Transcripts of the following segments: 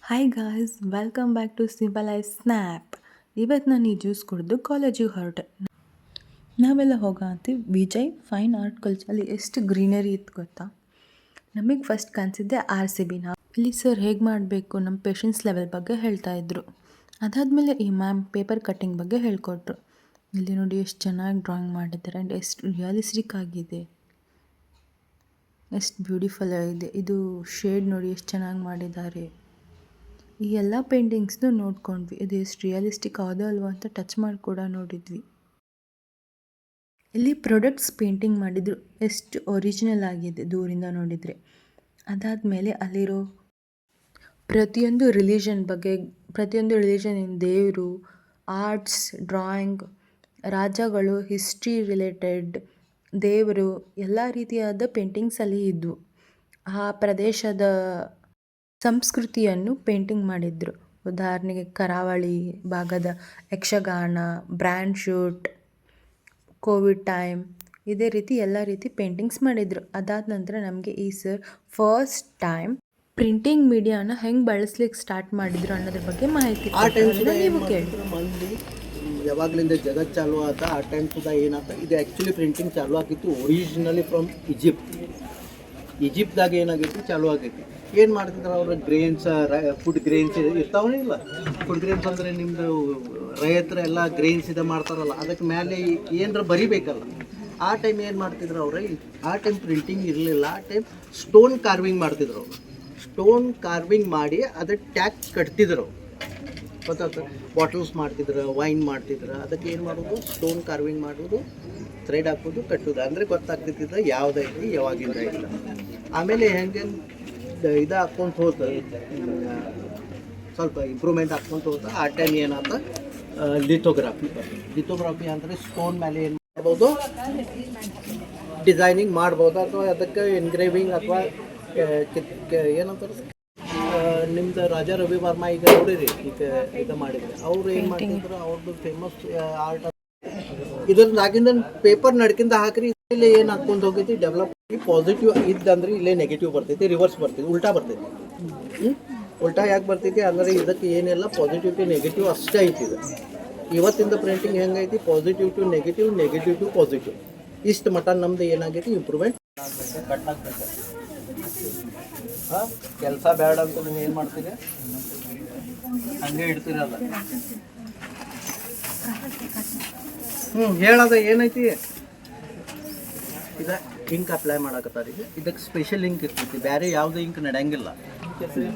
Hi guys, welcome back to simple life snap. ಇವತ್ತು ನಾನು ಈ ಜ್ಯೂಸ್ ಕುಡಿದು ಕಾಲೇಜಿಗೆ ಹೊರಟೆ. ನಾವೆಲ್ಲ ಹೋಗಂತೀವಿ ವಿಜಯ್ ಫೈನ್ ಆರ್ಟ್ ಕಲ್ಚರಲ್ಲಿ ಎಷ್ಟು ಗ್ರೀನರಿ ಇತ್ತು ಗೊತ್ತಾ. ನಮಗೆ ಫಸ್ಟ್ ಕಾಣಿಸಿದ್ದೆ RCB. ಇಲ್ಲಿ ಸರ್ ಹೇಗೆ ಮಾಡಬೇಕು ನಮ್ಮ ಪೇಷನ್ಸ್ ಲೆವೆಲ್ ಬಗ್ಗೆ ಹೇಳ್ತಾ ಇದ್ರು. ಅದಾದಮೇಲೆ ಈ ಮ್ಯಾಮ್ ಪೇಪರ್ ಕಟ್ಟಿಂಗ್ ಬಗ್ಗೆ ಹೇಳ್ಕೊಟ್ರು. ಇಲ್ಲಿ ನೋಡಿ ಎಷ್ಟು ಚೆನ್ನಾಗಿ ಡ್ರಾಯಿಂಗ್ ಮಾಡಿದ್ದಾರೆ ಆ್ಯಂಡ್ ಎಷ್ಟು ರಿಯಲಿಸ್ಟಿಕ್ ಆಗಿದೆ, ಎಷ್ಟು ಬ್ಯೂಟಿಫುಲ್ ಆಗಿದೆ. ಇದು ಶೇಡ್ ನೋಡಿ ಎಷ್ಟು ಚೆನ್ನಾಗಿ ಮಾಡಿದ್ದಾರೆ. ಈ ಎಲ್ಲ ಪೇಂಟಿಂಗ್ಸ್ನು ನೋಡ್ಕೊಂಡ್ವಿ. ಇದು ಎಷ್ಟು ರಿಯಲಿಸ್ಟಿಕ್ ಆದೋ ಅಲ್ವೋ ಅಂತ ಟಚ್ ಮಾಡಿ ಕೂಡ ನೋಡಿದ್ವಿ. ಇಲ್ಲಿ ಪ್ರಾಡಕ್ಟ್ಸ್ ಪೇಂಟಿಂಗ್ ಮಾಡಿದ್ರು, ಎಷ್ಟು ಒರಿಜಿನಲ್ ಆಗಿದೆ ದೂರಿಂದ ನೋಡಿದರೆ. ಅದಾದಮೇಲೆ ಅಲ್ಲಿರೋ ಪ್ರತಿಯೊಂದು ರಿಲಿಜನ್ ಬಗ್ಗೆ, ಪ್ರತಿಯೊಂದು ರಿಲಿಜನ್ ದೇವರು, ಆರ್ಟ್ಸ್, ಡ್ರಾಯಿಂಗ್, ರಾಜಗಳು, ಹಿಸ್ಟ್ರಿ ರಿಲೇಟೆಡ್ ದೇವರು, ಎಲ್ಲ ರೀತಿಯಾದ ಪೇಂಟಿಂಗ್ಸ್ ಅಲ್ಲಿ ಇದ್ವು. ಆ ಪ್ರದೇಶದ ಸಂಸ್ಕೃತಿಯನ್ನು ಪೇಂಟಿಂಗ್ ಮಾಡಿದ್ರು. ಉದಾಹರಣೆಗೆ ಕರಾವಳಿ ಭಾಗದ Yakshagana, brand shoot, Covid time, ಇದೇ ರೀತಿ ಎಲ್ಲ ರೀತಿ ಪೇಂಟಿಂಗ್ಸ್ ಮಾಡಿದರು. ಅದಾದ ನಂತರ ನಮಗೆ ಈ ಸರ್ ಫಸ್ಟ್ ಟೈಮ್ ಪ್ರಿಂಟಿಂಗ್ ಮೀಡಿಯಾನ ಹೆಂಗೆ ಬಳಸ್ಲಿಕ್ಕೆ ಸ್ಟಾರ್ಟ್ ಮಾಡಿದ್ರು ಅನ್ನೋದ್ರ ಬಗ್ಗೆ ಮಾಹಿತಿ ನೀವು ಕೇಳಿ. ಯಾವಾಗಲಿಂದ ಜಗತ್ತು ಚಾಲು ಆತ ಆ ಟೈಮ್ ಸುಧಾ ಏನಾತ, ಇದು ಆ್ಯಕ್ಚುಲಿ ಪ್ರಿಂಟಿಂಗ್ ಚಾಲು ಆಗಿತ್ತು ಒರಿಜಿನಲಿ ಫ್ರಮ್ ಈಜಿಪ್ಟ್ದಾಗ ಏನಾಗೈತಿ ಚಾಲು ಆಗೈತಿ. ಏನು ಮಾಡ್ತಿದ್ರು ಅವ್ರ ಗ್ರೇನ್ಸ್, ಫುಡ್ ಗ್ರೇನ್ಸ್ ಇರ್ತಾವನೇ ಇಲ್ಲ. ಫುಡ್ ಗ್ರೇನ್ಸ್ ಅಂದರೆ ನಿಮ್ಮದು ರೈತರು ಎಲ್ಲ ಗ್ರೇನ್ಸ್ ಇದು ಮಾಡ್ತಾರಲ್ಲ, ಅದಕ್ಕೆ ಮೇಲೆ ಏನರ ಬರಿಬೇಕಲ್ಲ. ಆ ಟೈಮ್ ಏನು ಮಾಡ್ತಿದ್ರು ಅವ್ರೆ, ಆ ಟೈಮ್ ಪ್ರಿಂಟಿಂಗ್ ಇರಲಿಲ್ಲ. ಆ ಟೈಮ್ ಸ್ಟೋನ್ ಕಾರ್ವಿಂಗ್ ಮಾಡ್ತಿದ್ರು ಅವರು. ಸ್ಟೋನ್ ಕಾರ್ವಿಂಗ್ ಮಾಡಿ ಅದಕ್ಕೆ ಟ್ಯಾಗ್ ಕಟ್ತಿದ್ರು. ಗೊತ್ತಾಗ್ತದೆ, ಬಾಟಲ್ಸ್ ಮಾಡ್ತಿದ್ರು, ವೈನ್ ಮಾಡ್ತಿದ್ರು. ಅದಕ್ಕೆ ಏನು ಮಾಡೋದು, ಸ್ಟೋನ್ ಕಾರ್ವಿಂಗ್ ಮಾಡೋದು, ಥ್ರೆಡ್ ಹಾಕೋದು, ಕಟ್ಟೋದು. ಅಂದರೆ ಗೊತ್ತಾಗ್ತಿದ್ದ ಯಾವುದೈತಿ ಯಾವಾಗಿಂದ ಇಲ್ಲ. ಆಮೇಲೆ ಹೆಂಗೆ ಇದು ಹಾಕ್ಕೊಂತ ಹೋತ, ಸ್ವಲ್ಪ ಇಂಪ್ರೂವ್ಮೆಂಟ್ ಹಾಕ್ಕೊಂತ ಹೋತ. ಆ ಟೈಮ್ ಏನಾತ ಲಿಥೋಗ್ರಾಫಿ ಅಂದರೆ ಸ್ಟೋನ್ ಮೇಲೆ ಏನು ಮಾಡ್ಬೋದು, ಡಿಸೈನಿಂಗ್ ಮಾಡ್ಬೋದು, ಅಥವಾ ಅದಕ್ಕೆ ಎನ್ಗ್ರೇವಿಂಗ್ ಅಥವಾ ಏನಂತಾರೆ ನಿಮ್ದು ರಾಜಾ ರವಿ ವರ್ಮ ಈಗ ನೋಡಿರಿ, ಈಗ ಇದು ಮಾಡಿದರೆ ಅವ್ರು ಏನು ಮಾಡ್ತಿದ್ರು, ಅವ್ರದ್ದು ಫೇಮಸ್ ಆರ್ಟ್. ಇದ್ರದಾಗಿಂದ ಪೇಪರ್ ನಡ್ಕಿಂದ ಹಾಕ್ರಿ, ಇಲ್ಲೇ ಏನು ಹಾಕ್ಕೊಂಡು ಹೋಗೈತಿ ಡೆವಲಪ್ ಆಗಿ ಪಾಸಿಟಿವ್ ಇದ್ದಂದ್ರೆ ಇಲ್ಲೇ ನೆಗೆಟಿವ್ ಬರ್ತೈತಿ, ರಿವರ್ಸ್ ಬರ್ತೈತಿ, ಉಲ್ಟಾ ಬರ್ತೈತಿ. ಉಲ್ಟಾ ಯಾಕೆ ಬರ್ತೈತಿ ಅಂದರೆ ಇದಕ್ಕೆ ಏನೆಲ್ಲ ಪಾಸಿಟಿವ್ ಟು ನೆಗೆಟಿವ್ ಅಷ್ಟೇ ಐತಿ. ಇದು ಇವತ್ತಿಂದ ಪ್ರಿಂಟಿಂಗ್ ಹೆಂಗೈತಿ, positive to negative, negative to positive, ಇಷ್ಟು ಮಟ್ಟ ನಮ್ದು ಏನಾಗೈತಿ ಇಂಪ್ರೂವ್ಮೆಂಟ್. ಕಟ್ಟಾಗ್ತೈತೆ ಕೆಲಸ ಬೇಡ ಅಂತ ನೀವು ಏನು ಮಾಡ್ತೀರಿ, ಹಂಗೆ ಇಡ್ತೀರಲ್ಲ. ಹೇಳೋದ ಏನೈತಿ, ಇದು ಇಂಕ್ ಅಪ್ಲೈ ಮಾಡಕತ್ತಾರೆ. ಇದಕ್ಕೆ ಸ್ಪೆಷಲ್ ಇಂಕ್ ಇರ್ತೈತಿ, ಬೇರೆ ಯಾವುದೇ ಇಂಕ್ ನಡೆಯಂಗಿಲ್ಲ.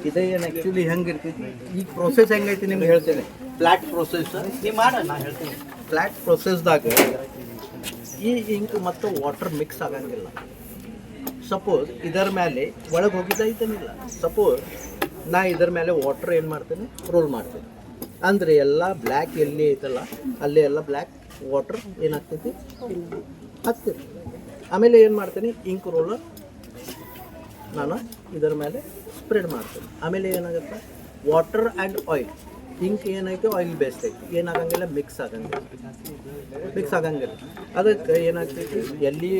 ಇದೇ ಏನು ಆ್ಯಕ್ಚುಲಿ ಹೆಂಗೆ ಇರ್ತೈತಿ, ಈಗ ಪ್ರೊಸೆಸ್ ಹೆಂಗೈತಿ ನಿಮ್ಗೆ ಹೇಳ್ತೇನೆ. ಫ್ಲ್ಯಾಟ್ ಪ್ರೊಸೆಸ್ ನೀವು ಮಾಡ, ನಾ ಹೇಳ್ತೀನಿ. ಫ್ಲ್ಯಾಟ್ ಪ್ರೊಸೆಸ್ದಾಗ ಈ ಇಂಕ್ ಮತ್ತು ವಾಟರ್ ಮಿಕ್ಸ್ ಆಗಂಗಿಲ್ಲ. ಸಪೋಸ್ ಇದರ ಮೇಲೆ ಒಳಗೆ ಹೋಗಿದ್ದಾಯ್ತೇನಿಲ್ಲ, ಸಪೋಸ್ ನಾ ಇದರ ಮೇಲೆ ವಾಟರ್ ಏನು ಮಾಡ್ತೇನೆ, ರೋಲ್ ಮಾಡ್ತೇನೆ ಅಂದರೆ ಎಲ್ಲ ಬ್ಲ್ಯಾಕ್ ಎಲ್ಲಿ ಐತಲ್ಲ ಅಲ್ಲೇ ಎಲ್ಲ ಬ್ಲ್ಯಾಕ್ ವಾಟರ್ ಏನಾಗ್ತೈತಿ ಹಾಕ್ತೈತಿ. ಆಮೇಲೆ ಏನು ಮಾಡ್ತೇನೆ, ಇಂಕ್ ರೋಲರ್ ನಾನು ಇದರ ಮೇಲೆ ಸ್ಪ್ರೆಡ್ ಮಾಡ್ತೇನೆ. ಆಮೇಲೆ ಏನಾಗುತ್ತೆ, ವಾಟರ್ ಆ್ಯಂಡ್ ಆಯಿಲ್, ಇಂಕ್ ಏನೈತೆ ಆಯಿಲ್ ಬೇಸ್ಡ್ ಐತಿ, ಏನಾಗಂಗಿಲ್ಲ ಮಿಕ್ಸ್ ಆಗಂಗಿಲ್ಲ. ಅದಕ್ಕೆ ಏನಾಗ್ತೈತಿ, ಎಲ್ಲಿ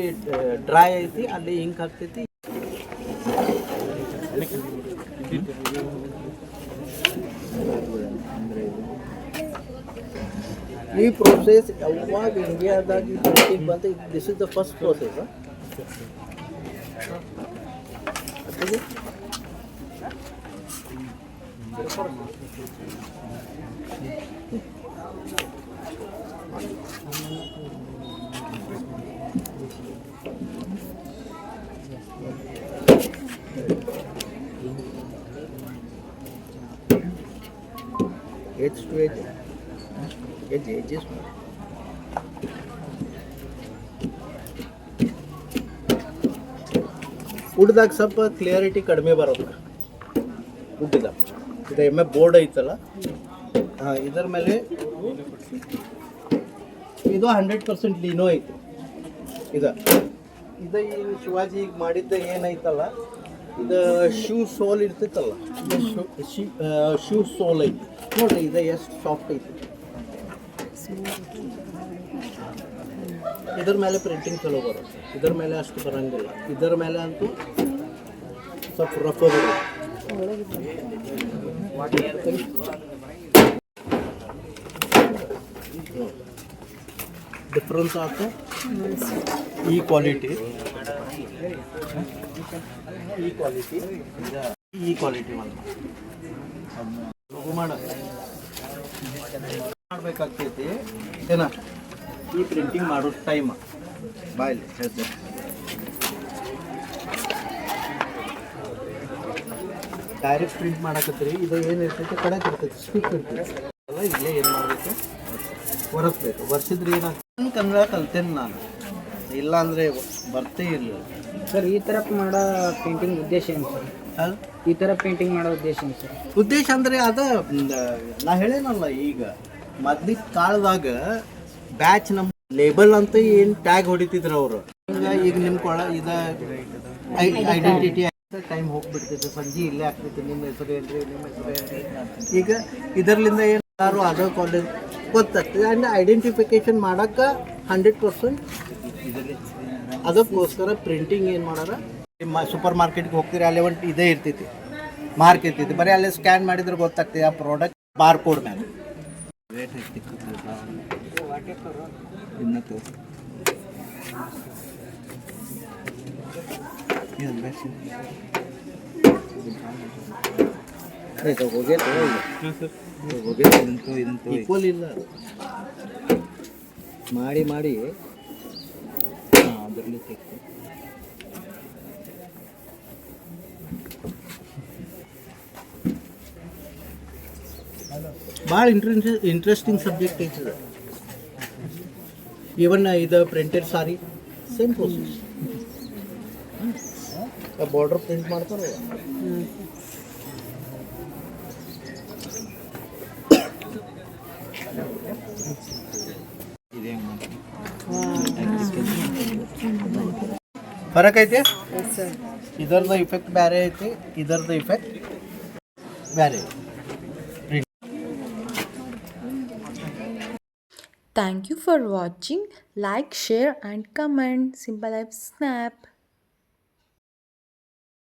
ಡ್ರೈ ಐತಿ ಅಲ್ಲಿ ಇಂಕ್ ಹಾಕ್ತೈತಿ. ಈ ಪ್ರೊಸೆಸ್ ಯಾವಾಗ ಇಂಡಿಯಾದಾಗ ಪ್ರಿಂಟಿಂಗ್ ಬಂತು, this is the first process. edge to edge, edges. ಉಡ್ದಾಗ ಸ್ವಲ್ಪ ಕ್ಲಿಯರಿಟಿ ಕಡಿಮೆ ಬರುತ್ತೆ. ಉಡ್ಡಿದ ಇದು ಎಮ್ಮೆ ಬೋರ್ಡ್ ಐತಲ್ಲ, ಇದರ ಮೇಲೆ ಇದು 100% ಲೀನೋ ಐತಿ. ಇದು ಈ ಶಿವಾಜಿ ಈಗ ಮಾಡಿದ್ದ ಏನೈತಲ್ಲ, ಇದು ಶೂ ಸೋಲ್ ಇರ್ತಿತ್ತಲ್ಲ, ಶೂ ಸೋಲ್ ಐತಿ ನೋಡ್ರಿ. ಇದು ಎಷ್ಟು ಸಾಫ್ಟ್ ಐತಿ. ಇದರ ಮೇಲೆ ಪ್ರಿಂಟಿಂಗ್ ಚಲೋ ಬರುತ್ತೆ, ಇದರ ಮೇಲೆ ಅಷ್ಟು ಬರೋಂಗಿಲ್ಲ. ಇದರ ಮೇಲೆ ಅಂತೂ ಸ್ವಲ್ಪ ರಫ್ ಬರುತ್ತೆ. ಡಿಫ್ರೆನ್ಸ್ ಆಯ್ತು ಈ ಕ್ವಾಲಿಟಿ ಈ ಕ್ವಾಲಿಟಿ ಒಂದು ಮಾಡಬೇಕಾಗ್ತೈತಿ ಏನ ಈ ಪ್ರಿಂಟಿಂಗ್ ಮಾಡೋ ಟೈಮ್ ಬಾಯಲ್ಲಿ ಹೇಳ್ತೇನೆ ಡೈರೆಕ್ಟ್ ಪ್ರಿಂಟ್ ಮಾಡಕತ್ತೀರಿ ಇದು ಏನು ಇರ್ತೈತೆ ಕಡಕ್ ಇರ್ತೈತಿ ಸ್ಟಿಕ್ ಇರ್ತೈತಿ ಅಲ್ಲ ಇಲ್ಲೇ ಏನು ಮಾಡಬೇಕು ಒರೆಸ್ಬೇಕು ಒರೆಸಿದ್ರೆ ಏನಾಗ್ತದೆ ಕನ್ನಡ ಕಲ್ತೇನೆ ನಾನು ಇಲ್ಲ ಅಂದರೆ ಬರ್ತೇ ಇರಲಿಲ್ಲ ಸರ್ ಈ ಥರ ಮಾಡೋ ಪೇಂಟಿಂಗ್ ಉದ್ದೇಶ ಏನು ಸರ್ ಈ ಥರ ಪೇಂಟಿಂಗ್ ಮಾಡೋ ಉದ್ದೇಶ ಏನು ಸರ್ ಉದ್ದೇಶ ಅಂದರೆ ಅದ ನಾ ಹೇಳೇನಲ್ಲ ಈಗ ಮೊದ್ಲಿನ ಕಾಲದಾಗ ಬ್ಯಾಚ್ ನಮ್ಮ ಲೇಬಲ್ ಅಂತ ಏನು ಟ್ಯಾಗ್ ಹೊಡಿತಿದ್ರು ಅವರು ಈಗ ನಿಮ್ಮ ಕೊಳ ಇದ ಐಡೆಂಟಿಟಿ ಟೈಮ್ ಹೋಗ್ಬಿಡ್ತೈತೆ ಸಂಜೆ ಇಲ್ಲೇ ಆಗ್ತೈತೆ ನಿಮ್ಮ ಹೆಸರು ಏನ್ರಿ ನಿಮ್ಮ ಹೆಸರು ಏನ್ರಿ ಈಗ ಇದರ್ಲಿಂದ ಏನಾರು ಅದರ್ ಕಾಲೇಜ್ ಗೊತ್ತಾಗ್ತದೆ ಆ್ಯಂಡ್ ಐಡೆಂಟಿಫಿಕೇಶನ್ ಮಾಡೋಕ್ಕೆ 100% ಅದಕ್ಕೋಸ್ಕರ ಪ್ರಿಂಟಿಂಗ್ ಏನು ಮಾಡಾರ ನಿಮ್ಮ ಸೂಪರ್ ಮಾರ್ಕೆಟ್ಗೆ ಹೋಗ್ತೀರಿ ಅಲ್ಲೇ ಒಂದು ಇದೇ ಇರ್ತೈತಿ ಮಾರ್ಕ್ ಇರ್ತೈತಿ ಬರೀ ಅಲ್ಲೇ ಸ್ಕ್ಯಾನ್ ಮಾಡಿದ್ರೆ ಗೊತ್ತಾಗ್ತದೆ ಆ ಪ್ರಾಡಕ್ಟ್ ಬಾರ್ ಕೋಡ್ ಮೇಲೆ ರೇಟ್ ಈಕ್ವಲ್ ಇಲ್ಲ ಮಾಡಿ ಮಾಡಿ ಅದರಲ್ಲಿ ತೆಗ್ದು ಭಾಳ ಇಂಟ್ರೆಸ್ಟಿಂಗ್ ಸಬ್ಜೆಕ್ಟ್ ಐತದ ಈವನ್ ಇದು ಪ್ರಿಂಟೆಡ್ ಸಾರಿ ಸೇಮ್ ಪ್ರೋಸೆಸ್ ಬಾರ್ಡರ್ ಪ್ರಿಂಟ್ ಮಾಡ್ತಾರೆ ಫರಕ್ ಐತೆ ಇದರದ ಇಫೆಕ್ಟ್ ಬೇರೆ ಐತಿ ಇದರದ ಇಫೆಕ್ಟ್ ಬೇರೆ ಐತಿ Thank you for watching. Like, share and comment. Simple Life Snap.